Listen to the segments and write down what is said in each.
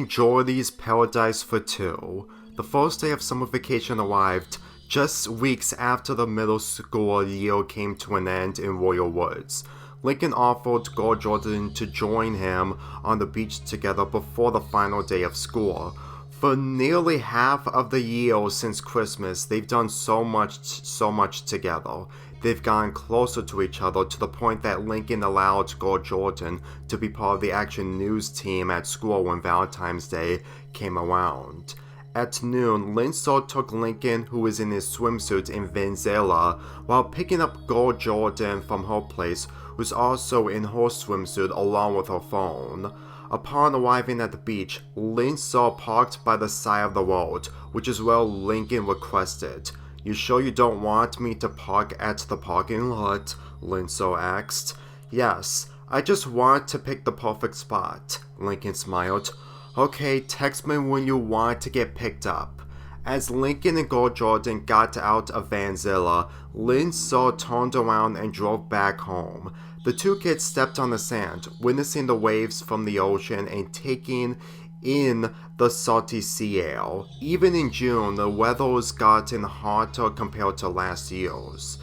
in Jordie's paradise for two. The first day of summer vacation arrived just weeks after the middle school year came to an end in Royal Woods. Lincoln offered Jordie to join him on the beach together before the final day of school. For nearly half of the year since Christmas, they've done so much together. They've gotten closer to each other to the point that Lincoln allowed Jordie to be part of the action news team at school when Valentine's Day came around. At noon, Lindsay took Lincoln, who was in his swimsuit in Venezuela, while picking up Jordie from her place, who's also in her swimsuit along with her phone. Upon arriving at the beach, Lindsay parked by the side of the road, which is where Lincoln requested. "You sure you don't want me to park at the parking lot?" Lindsay asked. "Yes, I just want to pick the perfect spot," Lincoln smiled. "Okay, text me when you want to get picked up." As Lincoln and Jordie got out of Venezuela, Lindsay turned around and drove back home. The two kids stepped on the sand, witnessing the waves from the ocean and taking in the salty sea air. Even in June, the weather's gotten hotter compared to last year's.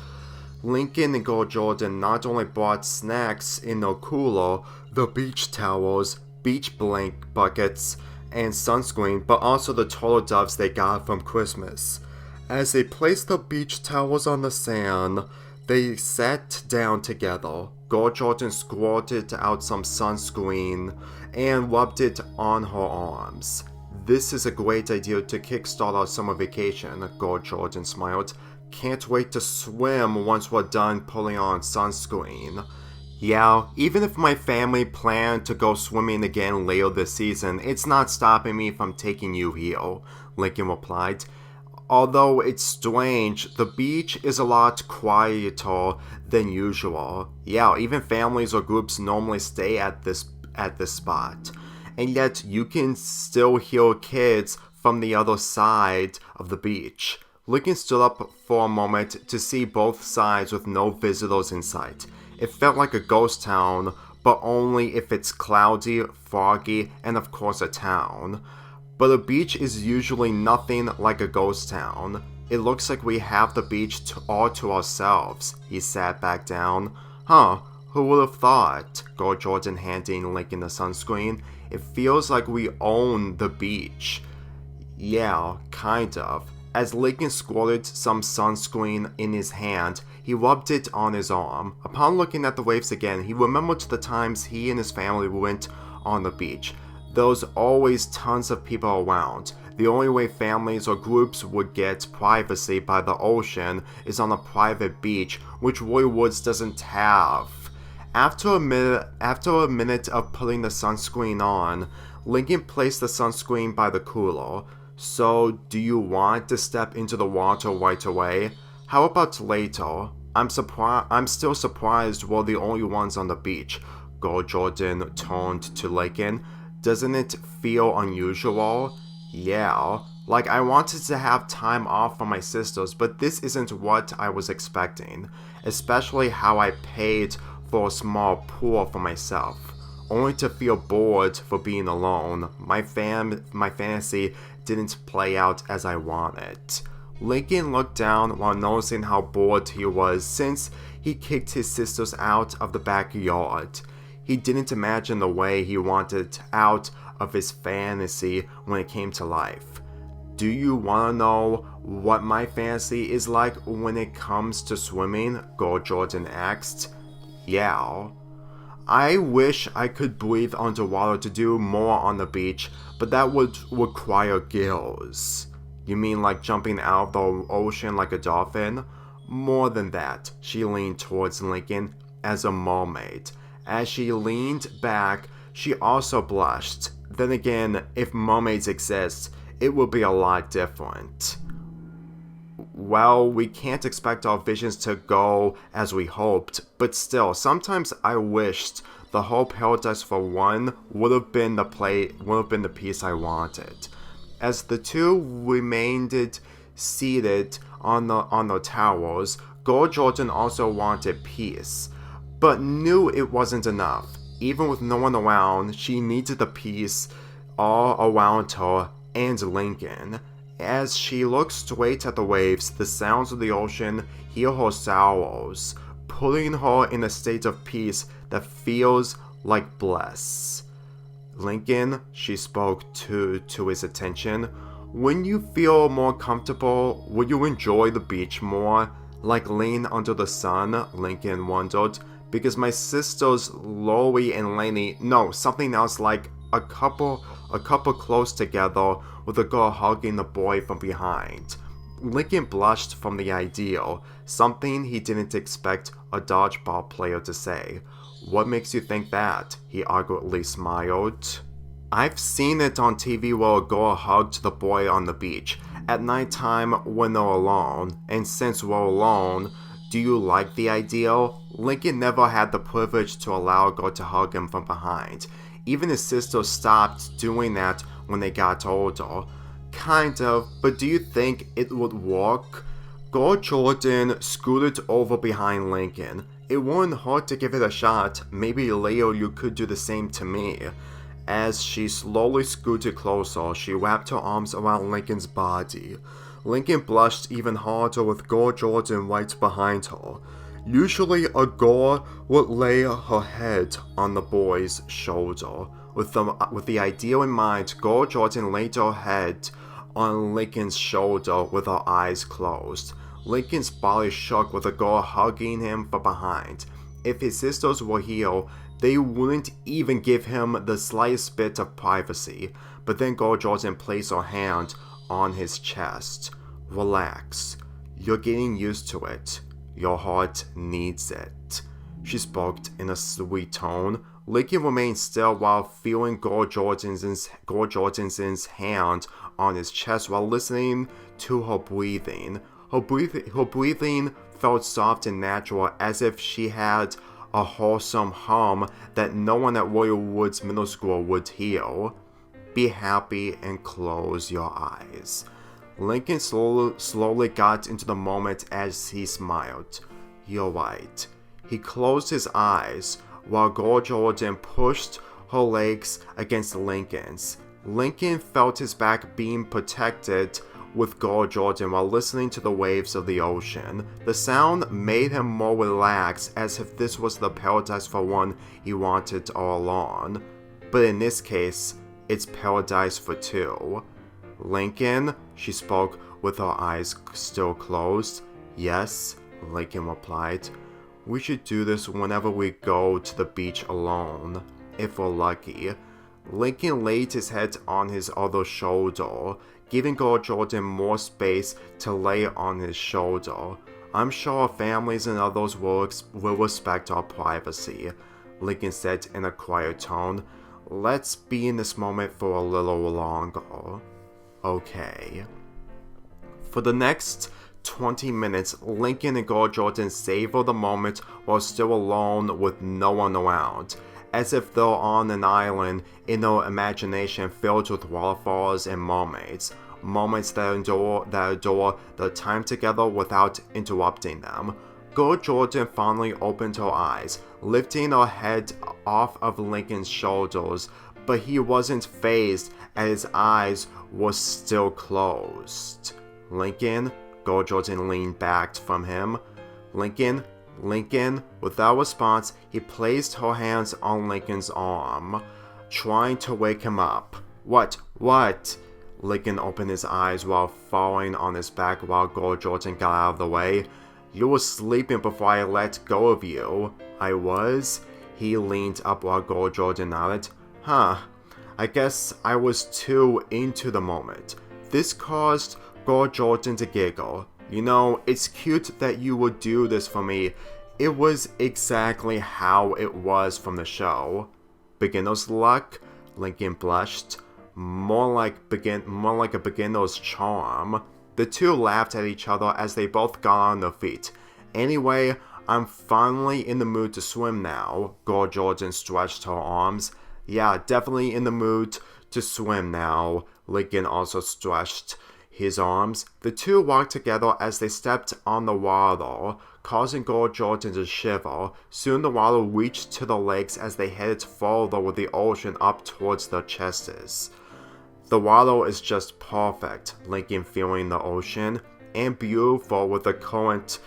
Lincoln and Jordie not only bought snacks in their cooler, the beach towels, beach buckets, and sunscreen, but also the turtle doves they got from Christmas. As they placed the beach towels on the sand, they sat down together. Jordie squirted out some sunscreen and rubbed it on her arms. "This is a great idea to kickstart our summer vacation," Jordie smiled. "Can't wait to swim once we're done putting on sunscreen." "Yeah, even if my family planned to go swimming again later this season, it's not stopping me from taking you here," Lincoln replied. "Although it's strange, the beach is a lot quieter than usual. Yeah, even families or groups normally stay at this spot. And yet you can still hear kids from the other side of the beach." Lincoln stood up for a moment to see both sides with no visitors in sight. It felt like a ghost town, but only if it's cloudy, foggy, and of course a town. But a beach is usually nothing like a ghost town. "It looks like we have the beach all to ourselves." He sat back down. "Huh, who would have thought?" Jordie handing Lincoln the sunscreen. "It feels like we own the beach." "Yeah, kind of." As Lincoln squirted some sunscreen in his hand, he rubbed it on his arm. Upon looking at the waves again, he remembered the times he and his family went on the beach. There's always tons of people around. The only way families or groups would get privacy by the ocean is on a private beach, which Royal Woods doesn't have. After a minute of putting the sunscreen on, Lincoln placed the sunscreen by the cooler. "So, do you want to step into the water right away? How about later? I'm still surprised we're the only ones on the beach." Jordie turned to Lincoln. "Doesn't it feel unusual?" "Yeah, like I wanted to have time off from my sisters, but this isn't what I was expecting. Especially how I paid for a small pool for myself, only to feel bored for being alone. My fantasy didn't play out as I wanted." Lincoln looked down while noticing how bored he was since he kicked his sisters out of the backyard. He didn't imagine the way he wanted out of his fantasy when it came to life. "Do you want to know what my fantasy is like when it comes to swimming?" Jordie asked. "Yeah." "I wish I could breathe underwater to do more on the beach, but that would require gills." "You mean like jumping out of the ocean like a dolphin?" "More than that." She leaned towards Lincoln as a mermaid. As she leaned back, she also blushed. Then again, if mermaids exist, it would be a lot different. "Well, we can't expect our visions to go as we hoped, but still, sometimes I wished the whole paradise for one would have been the piece I wanted." As the two remained seated on their towels, Jordie also wanted peace, but knew it wasn't enough. Even with no one around, she needed the peace all around her and Lincoln. As she looks straight at the waves, the sounds of the ocean heal her sorrows, putting her in a state of peace that feels like bliss. Lincoln, she spoke to his attention. When you feel more comfortable, will you enjoy the beach more? Like laying under the sun, Lincoln wondered. Because my sisters Loie and Lainey, no, something else, like a couple close together with a girl hugging the boy from behind. Lincoln blushed from the idea, something he didn't expect a dodgeball player to say. What makes you think that? He awkwardly smiled. I've seen it on TV where a girl hugged the boy on the beach at nighttime when they're alone, and since we're alone, do you like the idea? Lincoln never had the privilege to allow a girl to hug him from behind. Even his sister stopped doing that when they got older. Kind of, but do you think it would work? Jordie scooted over behind Lincoln. It wouldn't hurt to give it a shot. Maybe later you could do the same to me. As she slowly scooted closer, she wrapped her arms around Lincoln's body. Lincoln blushed even harder with Jordie right behind her. Usually, a girl would lay her head on the boy's shoulder. With the idea in mind, Jordie laid her head on Lincoln's shoulder with her eyes closed. Lincoln's body shook with the girl hugging him from behind. If his sisters were here, they wouldn't even give him the slightest bit of privacy. But then Jordie placed her hand on his chest. Relax. You're getting used to it. Your heart needs it. She spoke in a sweet tone. Lincoln remained still while feeling Jordie's hand on his chest while listening to her breathing. Her breathing felt soft and natural, as if she had a wholesome hum that no one at Royal Woods Middle School would hear. Be happy and close your eyes. Lincoln slowly got into the moment as he smiled. You're right. He closed his eyes while Jordie pushed her legs against Lincoln's. Lincoln felt his back being protected with Jordie while listening to the waves of the ocean. The sound made him more relaxed, as if this was the paradise for one he wanted all along. But in this case, it's paradise for two. Lincoln, she spoke with her eyes still closed. Yes, Lincoln replied. We should do this whenever we go to the beach alone, if we're lucky. Lincoln laid his head on his other shoulder, giving Jordie more space to lay on his shoulder. I'm sure our families and others will respect our privacy, Lincoln said in a quiet tone. Let's be in this moment for a little longer. Okay. For the next 20 minutes, Lincoln and Jordie savor the moment while still alone with no one around, as if they're on an island in their imagination filled with waterfalls and mermaids, moments that adore their time together without interrupting them. Jordie finally opened her eyes, lifting her head off of Lincoln's shoulders, but he wasn't fazed as his eyes were still closed. Lincoln, Jordie leaned back from him. Lincoln, without response, he placed her hands on Lincoln's arm, trying to wake him up. What? Lincoln opened his eyes while falling on his back while Jordie got out of the way. You were sleeping before I let go of you. I was? He leaned up while Jordie nodded. Huh. I guess I was too into the moment. This caused Jordie to giggle. You know, it's cute that you would do this for me. It was exactly how it was from the show. Beginner's luck? Lincoln blushed. More like a beginner's charm. The two laughed at each other as they both got on their feet. Anyway, I'm finally in the mood to swim now. Jordie stretched her arms. Yeah, definitely in the mood to swim now. Lincoln also stretched his arms. The two walked together as they stepped on the water, causing Jordie to shiver. Soon the water reached to their legs as they headed further with the ocean up towards their chests. The water is just perfect, Lincoln feeling the ocean, and beautiful with the current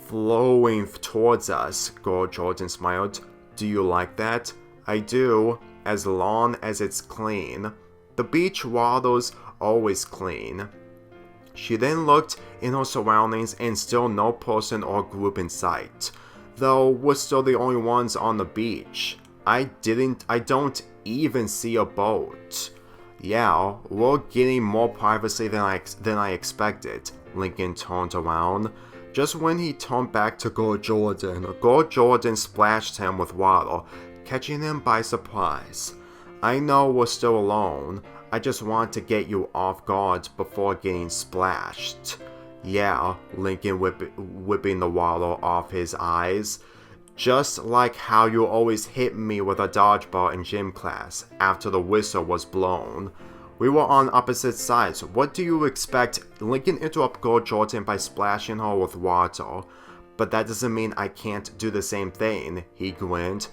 flowing towards us, Jordie smiled. Do you like that? I do, as long as it's clean. The beach water's always clean. She then looked in her surroundings and still no person or group in sight, though we're still the only ones on the beach. I don't even see a boat. Yeah, we're getting more privacy than I expected. Lincoln turned around. Just when he turned back to Jordie splashed him with water, catching him by surprise. I know we're still alone. I just want to get you off guard before getting splashed. Yeah, Lincoln whipping the water off his eyes. Just like how you always hit me with a dodgeball in gym class after the whistle was blown. We were on opposite sides. What do you expect? Lincoln interrupted Jordie by splashing her with water. But that doesn't mean I can't do the same thing, he grinned.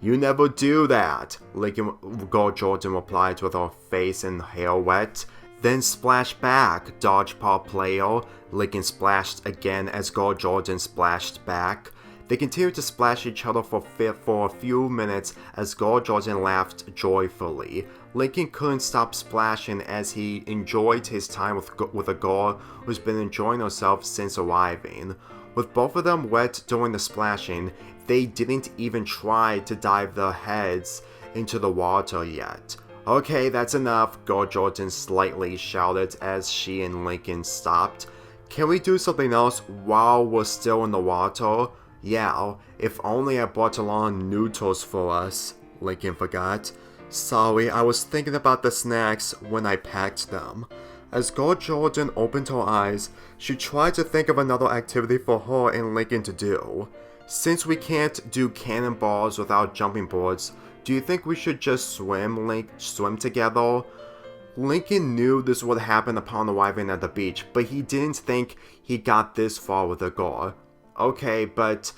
You never do that, Jordie replied with her face and hair wet. Then splash back, dodgeball player. Lincoln splashed again as Jordie splashed back. They continued to splash each other for a few minutes as Jordie laughed joyfully. Lincoln couldn't stop splashing as he enjoyed his time with a girl who's been enjoying herself since arriving. With both of them wet during the splashing, they didn't even try to dive their heads into the water yet. Okay, that's enough, Jordie slightly shouted as she and Lincoln stopped. Can we do something else while we're still in the water? Yeah, if only I brought along noodles for us, Lincoln forgot. Sorry, I was thinking about the snacks when I packed them. As Jordie opened her eyes, she tried to think of another activity for her and Lincoln to do. Since we can't do cannonballs without jumping boards, do you think we should just swim together? Lincoln knew this would happen upon arriving at the beach, but he didn't think he got this far with a girl. Okay, but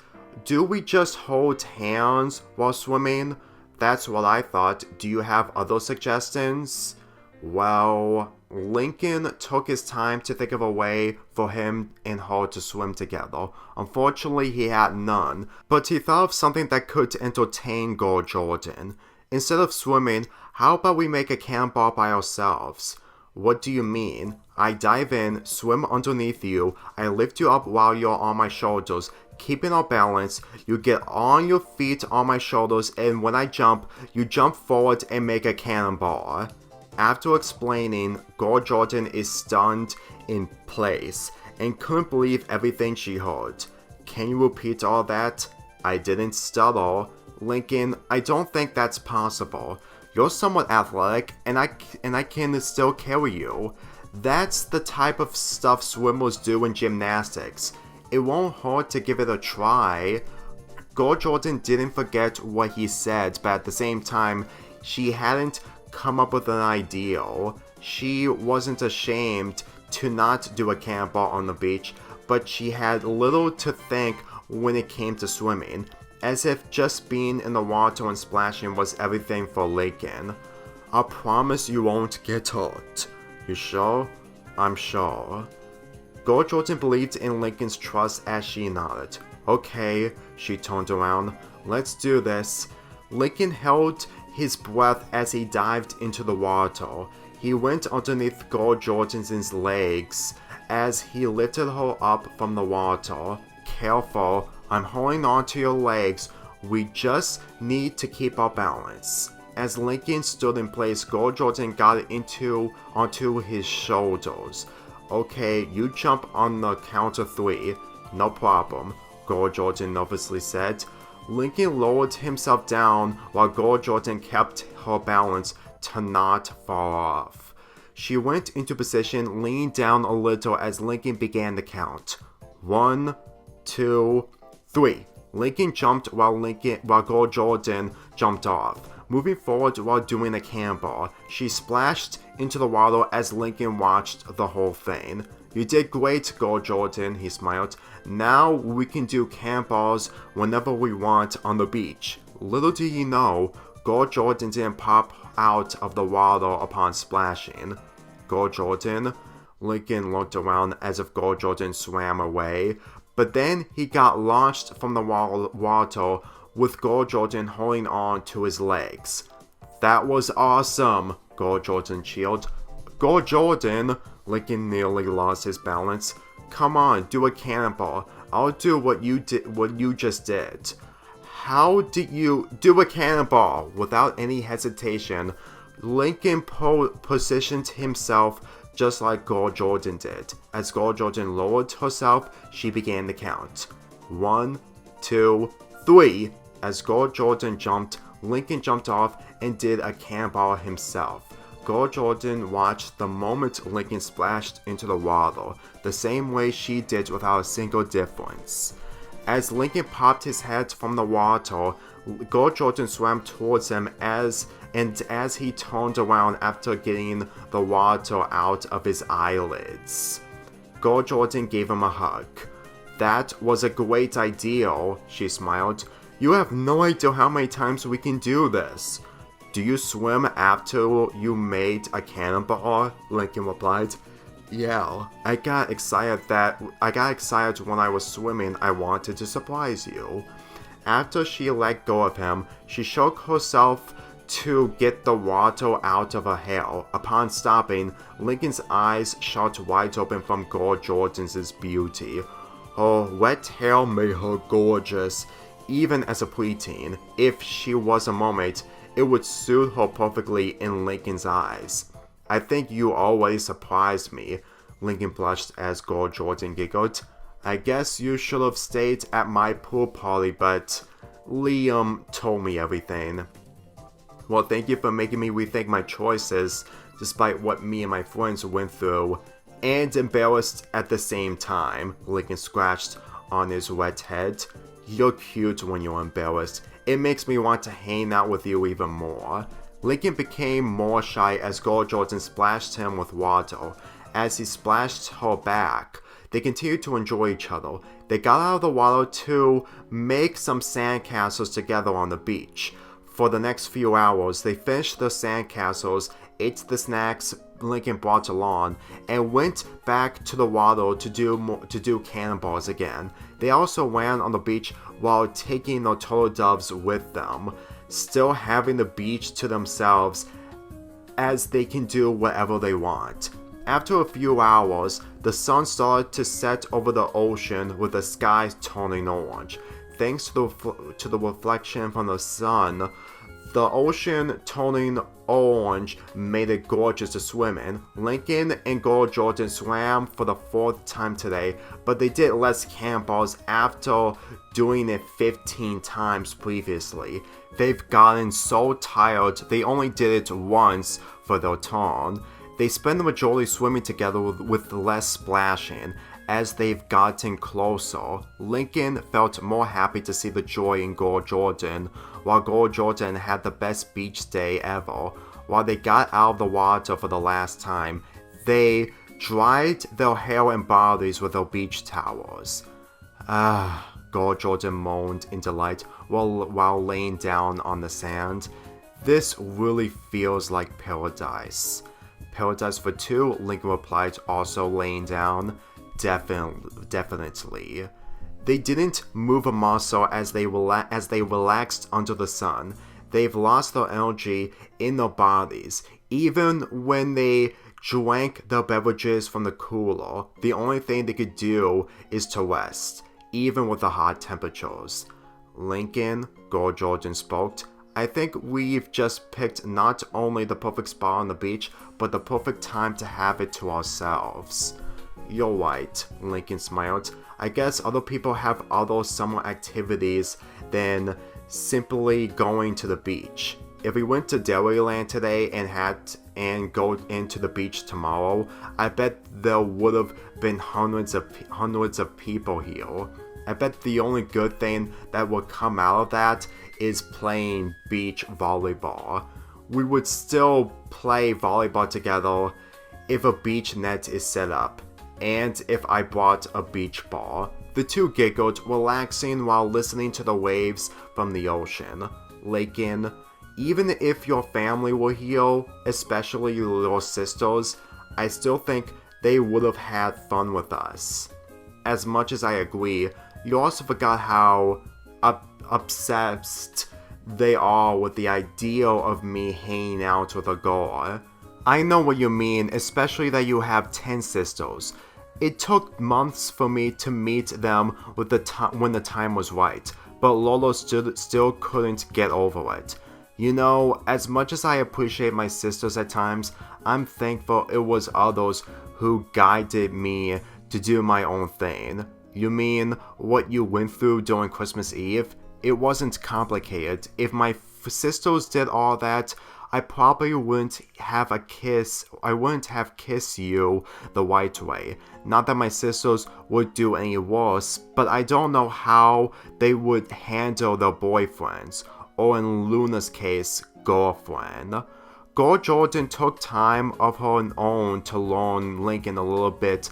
do we just hold hands while swimming? That's what I thought. Do you have other suggestions? Well, Lincoln took his time to think of a way for him and her to swim together. Unfortunately, he had none, but he thought of something that could entertain Jordie. Instead of swimming, how about we make a cannonball by ourselves? What do you mean? I dive in, swim underneath you, I lift you up while you're on my shoulders, keeping our balance, you get on your feet on my shoulders, and when I jump, you jump forward and make a cannonball. After explaining, Jordie is stunned in place and couldn't believe everything she heard. Can you repeat all that? I didn't stutter. Lincoln, I don't think that's possible. You're somewhat athletic, and I can still carry you. That's the type of stuff swimmers do in gymnastics. It won't hurt to give it a try. Jordie didn't forget what he said, but at the same time, she hadn't come up with an idea. She wasn't ashamed to not do a cannonball on the beach, but she had little to think when it came to swimming, as if just being in the water and splashing was everything for Lincoln. I promise you won't get hurt. You sure? I'm sure. Jordie believed in Lincoln's trust as she nodded. Okay, she turned around. Let's do this. Lincoln held his breath as he dived into the water. He went underneath Jordie's legs as he lifted her up from the water. Careful, I'm holding on to your legs. We just need to keep our balance. As Lincoln stood in place, Jordie got onto his shoulders. Okay, you jump on the count of 3. No problem, Jordie nervously said. Lincoln lowered himself down while Jordie kept her balance to not fall off. She went into position, leaning down a little as Lincoln began to count. 1, 2, 3. Lincoln jumped while Jordie jumped off, moving forward while doing a cannonball. She splashed into the water as Lincoln watched the whole thing. You did great, Jordie, he smiled. Now we can do cannonballs whenever we want on the beach. Little do you know, Jordie didn't pop out of the water upon splashing. Jordie? Lincoln looked around as if Jordie swam away, but then he got launched from the water with Jordie holding on to his legs. That was awesome, Jordie cheered. Jordie! Lincoln nearly lost his balance. Come on, do a cannonball. I'll do what you just did. How did you do a cannonball? Without any hesitation, Lincoln positioned himself just like Jordie did. As Jordie lowered herself, she began to count. 1, 2, 3. As Jordie jumped, Lincoln jumped off and did a cannonball himself. Jordie watched the moment Lincoln splashed into the water, the same way she did without a single difference. As Lincoln popped his head from the water, Jordie swam towards him as he turned around after getting the water out of his eyelids. Jordie gave him a hug. That was a great idea, she smiled. You have no idea how many times we can do this. Do you swim after you made a cannonball? Lincoln replied. Yeah, I got excited when I was swimming. I wanted to surprise you. After she let go of him, she shook herself to get the water out of her hair. Upon stopping, Lincoln's eyes shot wide open from Jordie's beauty. Her wet hair made her gorgeous, even as a preteen. If she was a mermaid, it would suit her perfectly in Lincoln's eyes. I think you always surprised me, Lincoln blushed as Jordie giggled. I guess you should have stayed at my pool party, but Liam told me everything. Well, thank you for making me rethink my choices, despite what me and my friends went through, and embarrassed at the same time, Lincoln scratched on his wet head. You're cute when you're embarrassed. It makes me want to hang out with you even more. Lincoln became more shy as Jordie splashed him with water. As he splashed her back, they continued to enjoy each other. They got out of the water to make some sandcastles together on the beach. For the next few hours, they finished the sandcastles, ate the snacks Lincoln brought along, and went back to the water to do cannonballs again. They also ran on the beach while taking the turtle doves with them, still having the beach to themselves as they can do whatever they want. After a few hours, the sun started to set over the ocean with the sky turning orange. Thanks to the reflection from the sun, the ocean turning orange made it gorgeous to swim in. Lincoln and Jordie swam for the 4th time today, but they did less cannonballs after doing it 15 times previously. They've gotten so tired they only did it once for their turn. They spend the majority swimming together with less splashing. As they've gotten closer, Lincoln felt more happy to see the joy in Jordie, while Jordie had the best beach day ever. While they got out of the water for the last time, they dried their hair and bodies with their beach towels. Jordie moaned in delight while laying down on the sand. This really feels like paradise. Paradise for two, Lincoln replied, also laying down. Definitely. They didn't move a muscle as they relaxed under the sun. They've lost their energy in their bodies. Even when they drank their beverages from the cooler, the only thing they could do is to rest, even with the hot temperatures. Lincoln, Jordie spoke. I think we've just picked not only the perfect spot on the beach, but the perfect time to have it to ourselves. You're right, Lincoln smiled. I guess other people have other summer activities than simply going to the beach. If we went to Dairyland today and go into the beach tomorrow, I bet there would have been hundreds of people here. I bet the only good thing that would come out of that is playing beach volleyball. We would still play volleyball together if a beach net is set up, and if I brought a beach ball. The two giggled, relaxing while listening to the waves from the ocean. Lincoln, Even if your family will heal, especially your little sisters, I still think they would have had fun with us. As much as I agree, you also forgot how obsessed they are with the idea of me hanging out with a girl. I know what you mean, especially that you have 10 sisters. It took months for me to meet them when the time was right, but Lolo still couldn't get over it. You know, as much as I appreciate my sisters at times, I'm thankful it was others who guided me to do my own thing. You mean what you went through during Christmas Eve? It wasn't complicated. If my sisters did all that, I probably wouldn't have kissed you the right way. Not that my sisters would do any worse, but I don't know how they would handle their boyfriends, or in Luna's case, girlfriend. Girl Jordan took time of her own to learn Lincoln a little bit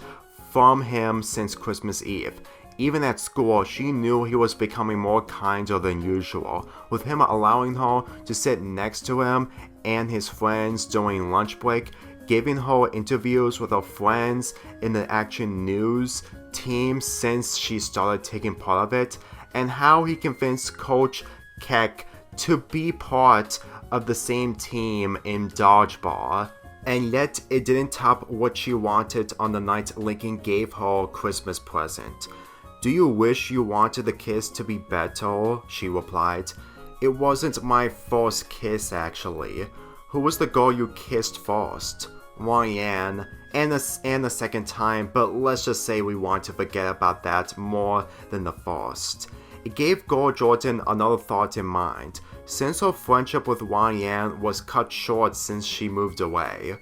from him since Christmas Eve. Even at school, she knew he was becoming more kinder than usual, with him allowing her to sit next to him and his friends during lunch break, giving her interviews with her friends in the Action News team since she started taking part of it, and how he convinced Coach Keck to be part of the same team in dodgeball. And yet, it didn't top what she wanted on the night Lincoln gave her a Christmas present. "Do you wish you wanted the kiss to be better?" she replied. "It wasn't my first kiss, actually. Who was the girl you kissed first?" "Ryan. And the second time, but let's just say we want to forget about that more than the first." It gave Girl Jordan another thought in mind, since her friendship with Ryan was cut short since she moved away.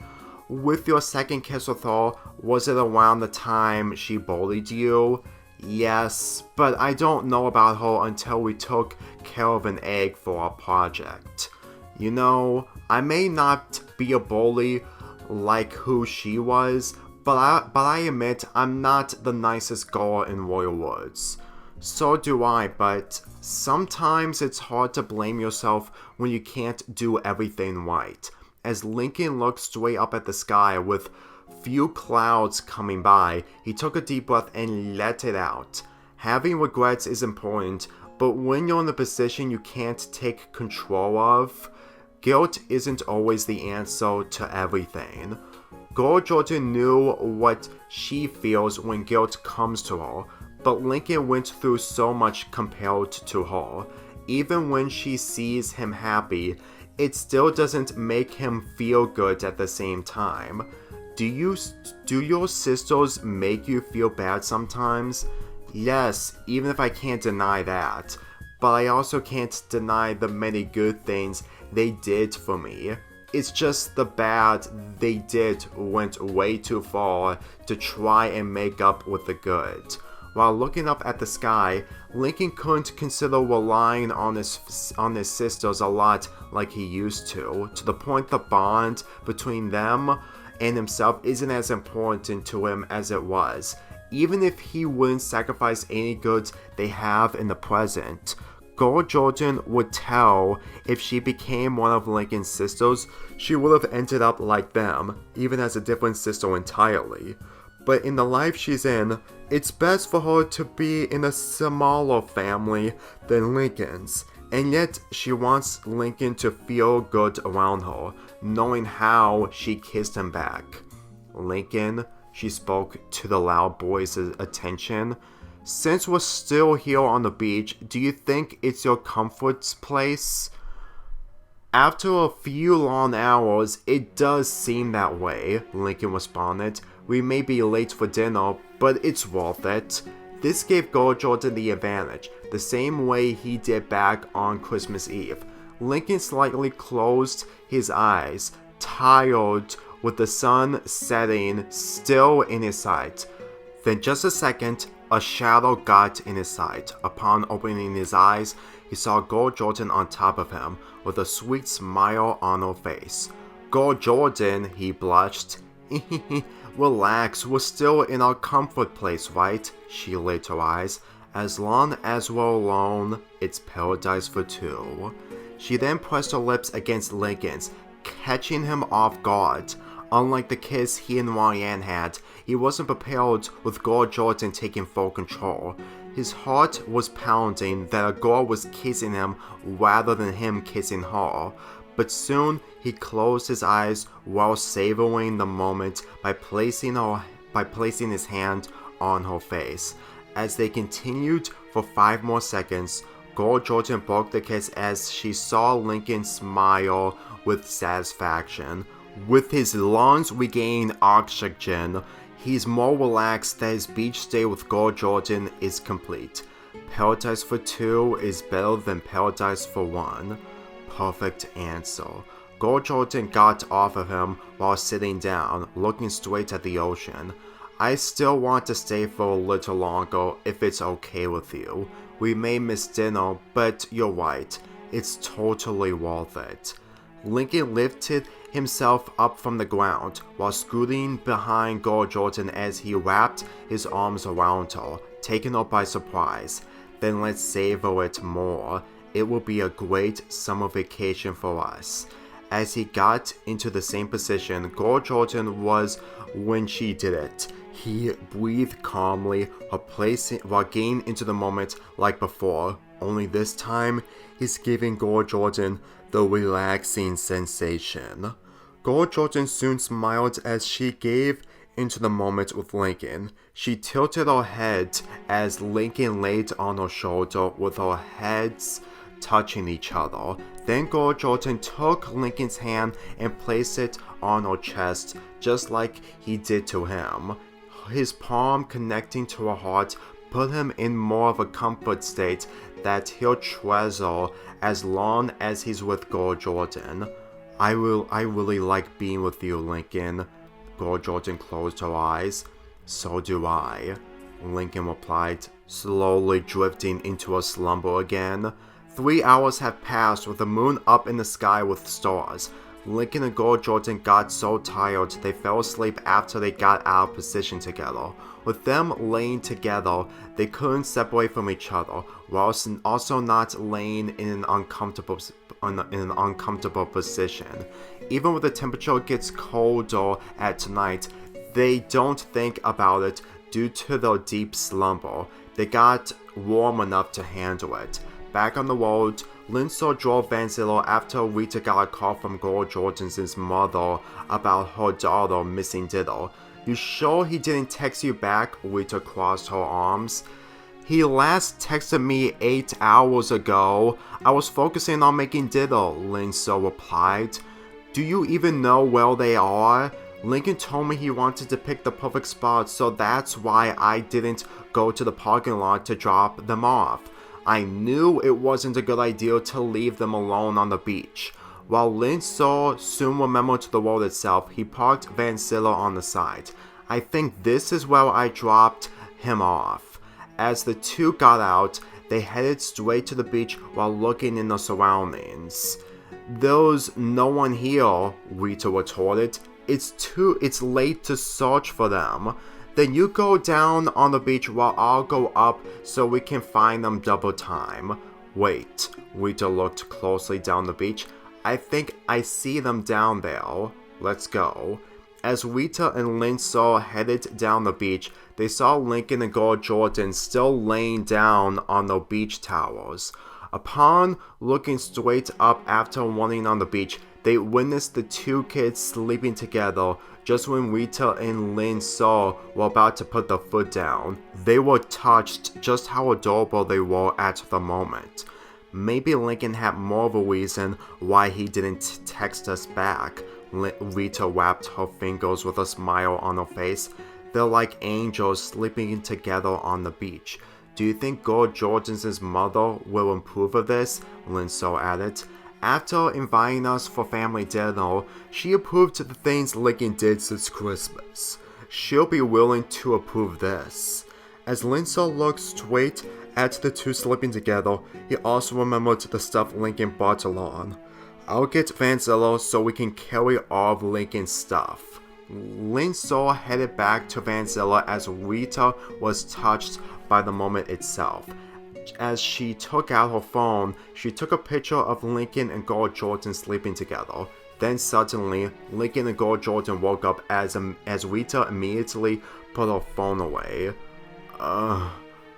"With your second kiss with her, was it around the time she bullied you?" "Yes, but I don't know about her until we took care of an egg for our project. You know, I may not be a bully like who she was, but I admit I'm not the nicest girl in Royal Woods. So do I, but sometimes it's hard to blame yourself when you can't do everything right." As Lincoln looked straight up at the sky with few clouds coming by, he took a deep breath and let it out. Having regrets is important, but when you're in a position you can't take control of, guilt isn't always the answer to everything. Girl Jordan knew what she feels when guilt comes to her, but Lincoln went through so much compared to her. Even when she sees him happy, it still doesn't make him feel good at the same time. Do your sisters make you feel bad sometimes? Yes, even if I can't deny that. But I also can't deny the many good things they did for me. It's just the bad they did went way too far to try and make up with the good. While looking up at the sky, Lincoln couldn't consider relying on his sisters a lot like he used to the point the bond between them and himself isn't as important to him as it was. Even if he wouldn't sacrifice any goods they have in the present, Girl Jordan would tell if she became one of Lincoln's sisters, she would have ended up like them, even as a different sister entirely. But in the life she's in, it's best for her to be in a smaller family than Lincoln's. And yet, she wants Lincoln to feel good around her, knowing how she kissed him back. "Lincoln," she spoke to the loud boy's attention, "since we're still here on the beach, do you think it's your comfort place?" "After a few long hours, it does seem that way," Lincoln responded. "We may be late for dinner, but it's worth it." This gave Girl Jordan the advantage, the same way he did back on Christmas Eve. Lincoln slightly closed his eyes, tired with the sun setting still in his sight. Then just a second, a shadow got in his sight. Upon opening his eyes, he saw Girl Jordan on top of him, with a sweet smile on her face. "Girl Jordan," he blushed. "Relax, we're still in our comfort place, right?" She lit her eyes. "As long as we're alone, it's paradise for two." She then pressed her lips against Lincoln's, catching him off guard. Unlike the kiss he and Ryan had, he wasn't prepared with Jordie taking full control. His heart was pounding that a girl was kissing him rather than him kissing her. But soon he closed his eyes while savoring the moment by placing his hand on her face. As they continued for 5 more seconds, Jordie broke the kiss as she saw Lincoln smile with satisfaction. With his lungs regaining oxygen, he's more relaxed that his beach stay with Jordie is complete. Paradise for 2 is better than paradise for 1. Perfect answer. Jordie got off of him while sitting down, looking straight at the ocean. I still want to stay for a little longer if it's okay with you. We may miss dinner, but you're right. It's totally worth it. Lincoln lifted himself up from the ground while scooting behind Jordie as he wrapped his arms around her, taking her by surprise. Then let's savor it more. It will be a great summer vacation for us. As he got into the same position Jordie was when she did it, he breathed calmly, while getting into the moment like before, only this time he's giving Jordie the relaxing sensation. Jordie soon smiled as she gave into the moment with Lincoln. She tilted her head as Lincoln laid on her shoulder with our heads touching each other. Then Jordie took Lincoln's hand and placed it on her chest just like he did to him. His palm connecting to her heart put him in more of a comfort state that he'll treasure as long as he's with Jordie. I really like being with you, Lincoln. Jordie closed her eyes. So do I, Lincoln replied, slowly drifting into a slumber again. 3 hours had passed with the moon up in the sky with stars. Lincoln and Jordie got so tired they fell asleep after they got out of position together. With them laying together, they couldn't separate from each other, whilst also not laying in an uncomfortable position. Even when the temperature gets colder at night, they don't think about it due to their deep slumber. They got warm enough to handle it. Back on the road, Linky drove Van Zillow after Rita got a call from Jordie's mother about her daughter missing dinner. You sure he didn't text you back? Rita crossed her arms. He last texted me 8 hours ago. I was focusing on making dinner, Linky replied. Do you even know where they are? Lincoln told me he wanted to pick the perfect spot, so that's why I didn't go to the parking lot to drop them off. I knew it wasn't a good idea to leave them alone on the beach. While Linky soon remembered the road itself, he parked Van Zillow on the side. I think this is where I dropped him off. As the two got out, they headed straight to the beach while looking in the surroundings. There's no one here, Rita retorted. It's late to search for them. Then you go down on the beach while I'll go up so we can find them double time. Wait, Rita looked closely down the beach. I think I see them down there. Let's go. As Rita and Linky headed down the beach, they saw Lincoln and Jordie still laying down on the beach towels. Upon looking straight up after running on the beach, they witnessed the two kids sleeping together just when Rita and Linky were about to put their foot down. They were touched just how adorable they were at the moment. Maybe Lincoln had more of a reason why he didn't text us back. Rita wrapped her fingers with a smile on her face. They're like angels sleeping together on the beach. Do you think Jordie's mother will approve of this? Linky added. After inviting us for family dinner, she approved the things Lincoln did since Christmas. She'll be willing to approve this. As Linky looked straight at the two sleeping together, he also remembered the stuff Lincoln brought along. I'll get Van Zillow so we can carry all of Lincoln's stuff. Linky headed back to Van Zillow as Rita was touched by the moment itself. as she took out her phone, she took a picture of Lincoln and girl Jordan sleeping together. Then suddenly, Lincoln and girl Jordan woke up as Rita immediately put her phone away.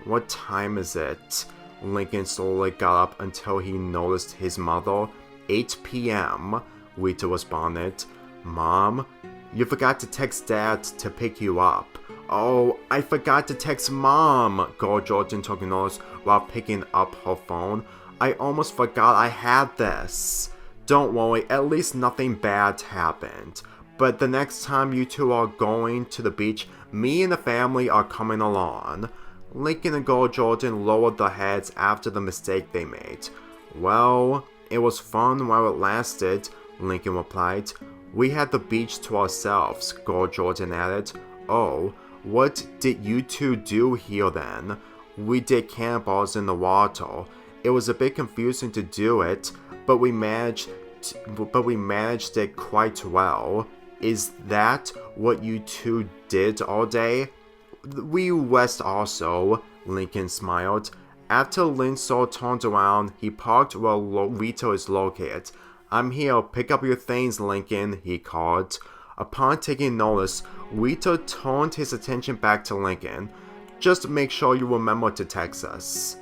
What time is it? Lincoln slowly got up until he noticed his mother. 8 p.m., Rita responded. Mom, you forgot to text Dad to pick you up. Oh, I forgot to text Mom, girl Jordan took notice while picking up her phone. I almost forgot I had this. Don't worry, at least nothing bad happened. But the next time you two are going to the beach, me and the family are coming along. Lincoln and girl Jordan lowered their heads after the mistake they made. Well, it was fun while it lasted, Lincoln replied. We had the beach to ourselves, girl Jordan added. Oh, what did you two do here then? We did cannonballs in the water. It was a bit confusing to do it, but we managed it quite well. Is that what you two did all day? We rest also, Lincoln smiled. After Linsaw turned around, he parked where Rita is located. I'm here, pick up your things, Lincoln, he called. Upon taking notice, Rita turned his attention back to Lincoln. Just make sure you remember to text us.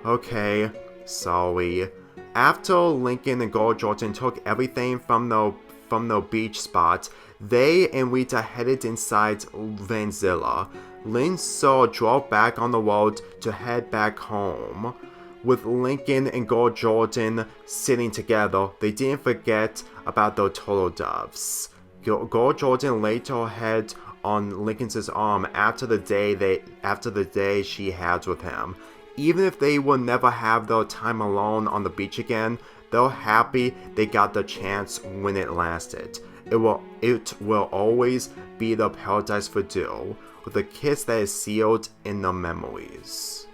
Okay, sorry. After Lincoln and girl Jordan took everything from the beach spot, they and Rita headed inside Vanzilla. Linsaw drove back on the road to head back home. With Lincoln and girl Jordan sitting together, they didn't forget about their turtle doves. Girl Jordan laid her head on Lincoln's arm after the day she had with him. Even if they will never have their time alone on the beach again, they're happy they got the chance when it lasted. It will always be the paradise for two, with a kiss that is sealed in the memories.